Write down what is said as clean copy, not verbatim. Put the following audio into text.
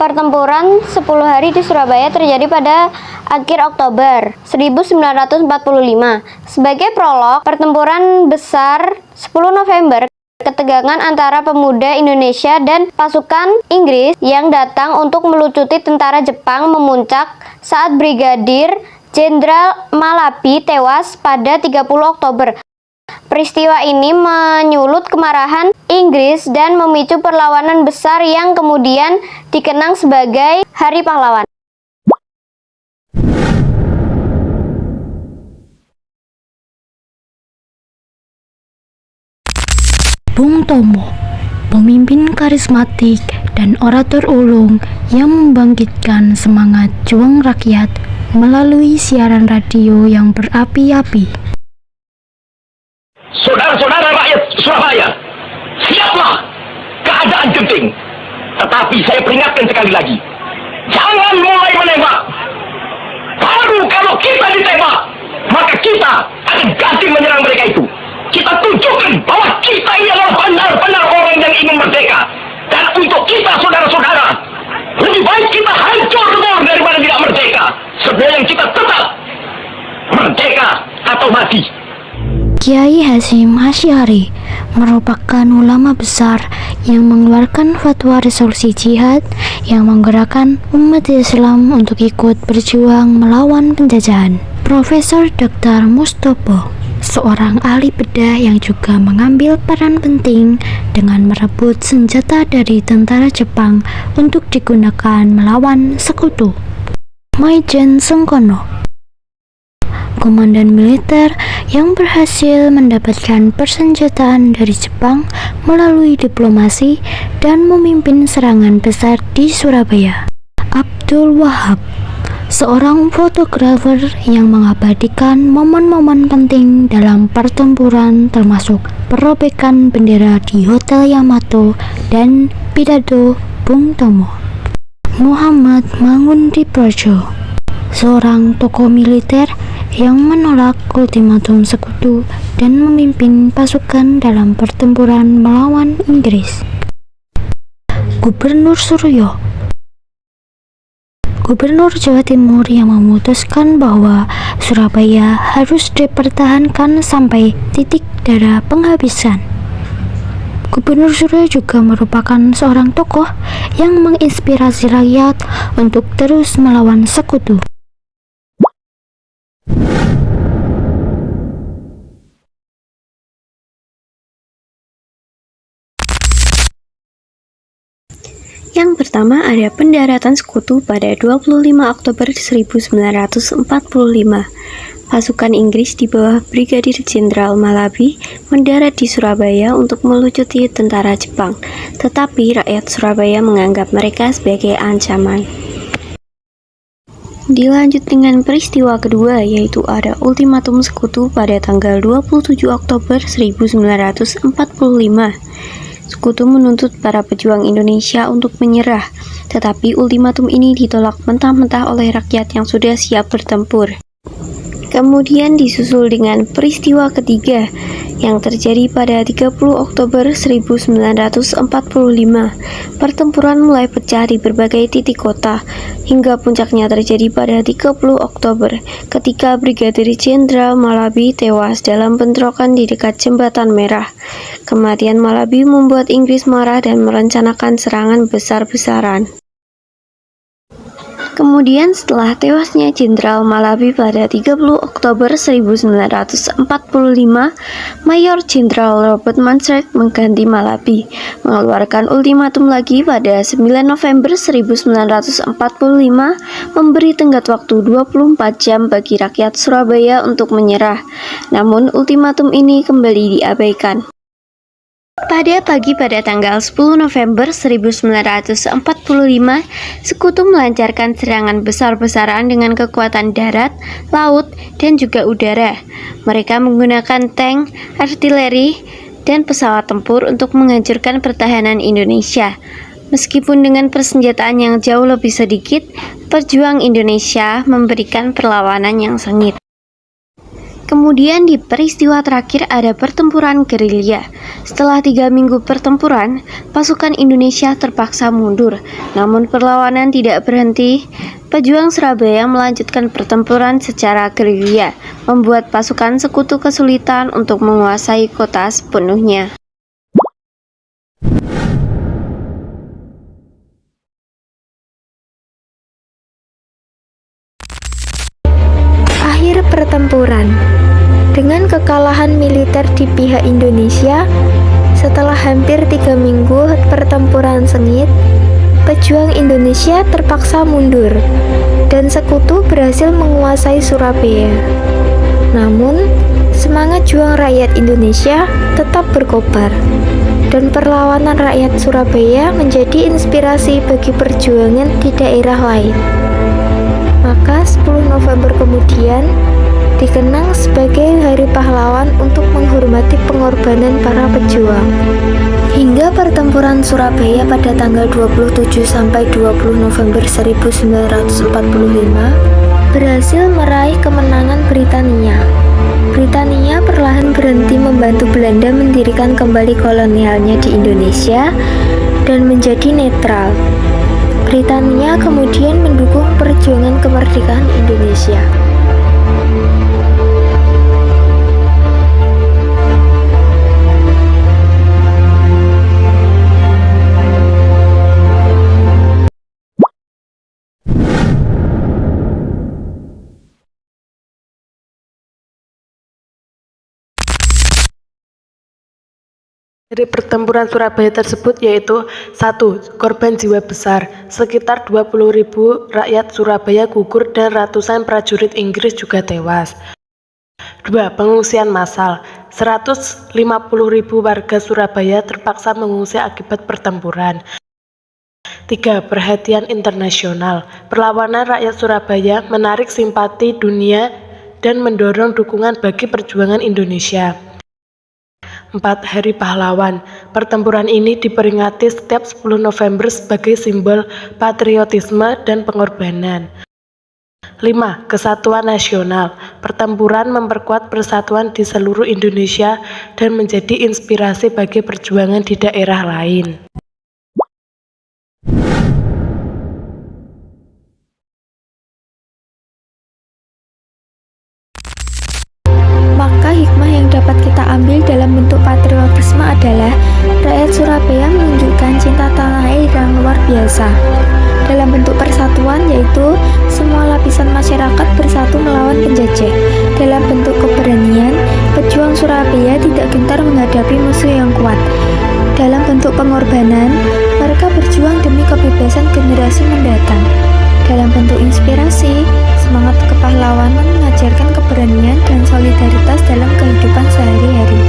pertempuran 10 hari di Surabaya terjadi pada akhir Oktober 1945. Sebagai prolog, pertempuran besar 10 November, ketegangan antara pemuda Indonesia dan pasukan Inggris yang datang untuk melucuti tentara Jepang memuncak saat Brigadir Jenderal Malabi tewas pada 30 Oktober. Peristiwa ini menyulut kemarahan Inggris dan memicu perlawanan besar yang kemudian dikenang sebagai Hari Pahlawan. Bung Tomo, pemimpin karismatik dan orator ulung yang membangkitkan semangat juang rakyat melalui siaran radio yang berapi-api. Saudara-saudara rakyat Surabaya, siaplah, keadaan genting. Tetapi saya peringatkan sekali lagi, jangan mulai menembak. Baru kalau kita ditembak, maka kita akan ganti menyerang mereka itu. Kita tunjukkan bahwa kita ini adalah benar-benar orang yang ingin merdeka. Dan untuk kita, saudara-saudara, lebih baik kita hancur dulu daripada tidak merdeka. Sebenarnya kita tetap merdeka atau mati. Kiai Hasyim Asy'ari merupakan ulama besar yang mengeluarkan fatwa resolusi jihad yang menggerakkan umat Islam untuk ikut berjuang melawan penjajahan. Profesor Dr. Mustopo, seorang ahli bedah yang juga mengambil peran penting dengan merebut senjata dari tentara Jepang untuk digunakan melawan sekutu. Maijen Sungkono, komandan militer yang berhasil mendapatkan persenjataan dari Jepang melalui diplomasi dan memimpin serangan besar di Surabaya. Abdul Wahab, seorang fotografer yang mengabadikan momen-momen penting dalam pertempuran termasuk perobekan bendera di Hotel Yamato dan pidato Bung Tomo. Muhammad Mangundiprojo, seorang tokoh militer yang menolak ultimatum sekutu dan memimpin pasukan dalam pertempuran melawan Inggris. Gubernur Suryo, Gubernur Jawa Timur yang memutuskan bahwa Surabaya harus dipertahankan sampai titik darah penghabisan. Gubernur Suryo juga merupakan seorang tokoh yang menginspirasi rakyat untuk terus melawan sekutu. Yang pertama ada pendaratan sekutu pada 25 Oktober 1945. Pasukan Inggris di bawah Brigadir Jenderal Malabi mendarat di Surabaya untuk melucuti tentara Jepang, tetapi rakyat Surabaya menganggap mereka sebagai ancaman. Dilanjut dengan peristiwa kedua, yaitu ada ultimatum sekutu pada tanggal 27 Oktober 1945. Sekutu menuntut para pejuang Indonesia untuk menyerah, tetapi ultimatum ini ditolak mentah-mentah oleh rakyat yang sudah siap bertempur. Kemudian disusul dengan peristiwa ketiga yang terjadi pada 30 Oktober 1945. Pertempuran mulai pecah di berbagai titik kota, hingga puncaknya terjadi pada 30 Oktober ketika Brigadir Jenderal Malabi tewas dalam bentrokan di dekat Jembatan Merah. Kematian Malabi membuat Inggris marah dan merencanakan serangan besar-besaran. Kemudian setelah tewasnya Jenderal Malabi pada 30 Oktober 1945, Mayor Jenderal Robert Mansergh mengganti Malabi, mengeluarkan ultimatum lagi pada 9 November 1945, memberi tenggat waktu 24 jam bagi rakyat Surabaya untuk menyerah. Namun ultimatum ini kembali diabaikan. Pada pagi pada tanggal 10 November 1945, sekutu melancarkan serangan besar-besaran dengan kekuatan darat, laut, dan juga udara. Mereka menggunakan tank, artileri, dan pesawat tempur untuk menghancurkan pertahanan Indonesia. Meskipun dengan persenjataan yang jauh lebih sedikit, pejuang Indonesia memberikan perlawanan yang sengit. Kemudian di peristiwa terakhir ada pertempuran gerilya. Setelah 3 minggu pertempuran, pasukan Indonesia terpaksa mundur. Namun perlawanan tidak berhenti. Pejuang Surabaya melanjutkan pertempuran secara gerilya, membuat pasukan sekutu kesulitan untuk menguasai kota sepenuhnya. Akhir pertempuran. Dengan kekalahan militer di pihak Indonesia, setelah hampir 3 minggu pertempuran sengit, pejuang Indonesia terpaksa mundur dan sekutu berhasil menguasai Surabaya. Namun, semangat juang rakyat Indonesia tetap berkobar dan perlawanan rakyat Surabaya menjadi inspirasi bagi perjuangan di daerah lain. Maka 10 November kemudian dikenang sebagai Hari Pahlawan untuk menghormati pengorbanan para pejuang. Hingga pertempuran Surabaya pada tanggal 27 sampai 20 November 1945 berhasil meraih kemenangan Britania. Britania perlahan berhenti membantu Belanda mendirikan kembali kolonialnya di Indonesia dan menjadi netral. Britania kemudian mendukung perjuangan kemerdekaan Indonesia. Dari pertempuran Surabaya tersebut yaitu 1. Korban jiwa besar, sekitar 20.000 rakyat Surabaya gugur dan ratusan prajurit Inggris juga tewas. 2. Pengungsian massal, 150.000 warga Surabaya terpaksa mengungsi akibat pertempuran. 3. Perhatian internasional, perlawanan rakyat Surabaya menarik simpati dunia dan mendorong dukungan bagi perjuangan Indonesia. 4. Hari Pahlawan. Pertempuran ini diperingati setiap 10 November sebagai simbol patriotisme dan pengorbanan. 5. Kesatuan nasional. Pertempuran memperkuat persatuan di seluruh Indonesia dan menjadi inspirasi bagi perjuangan di daerah lain. Maka hikmah yang dapat kita ambil dalam bentuk patriotisme adalah rakyat Surabaya menunjukkan cinta tanah air yang luar biasa. Dalam bentuk persatuan yaitu semua lapisan masyarakat bersatu melawan penjajah. Dalam bentuk keberanian, pejuang Surabaya tidak gentar menghadapi musuh yang kuat. Dalam bentuk pengorbanan, mereka berjuang demi kebebasan generasi mendatang. Dalam bentuk inspirasi, semangat kepahlawanan mengajarkan keberanian dan solidaritas dalam kehidupan sehari-hari.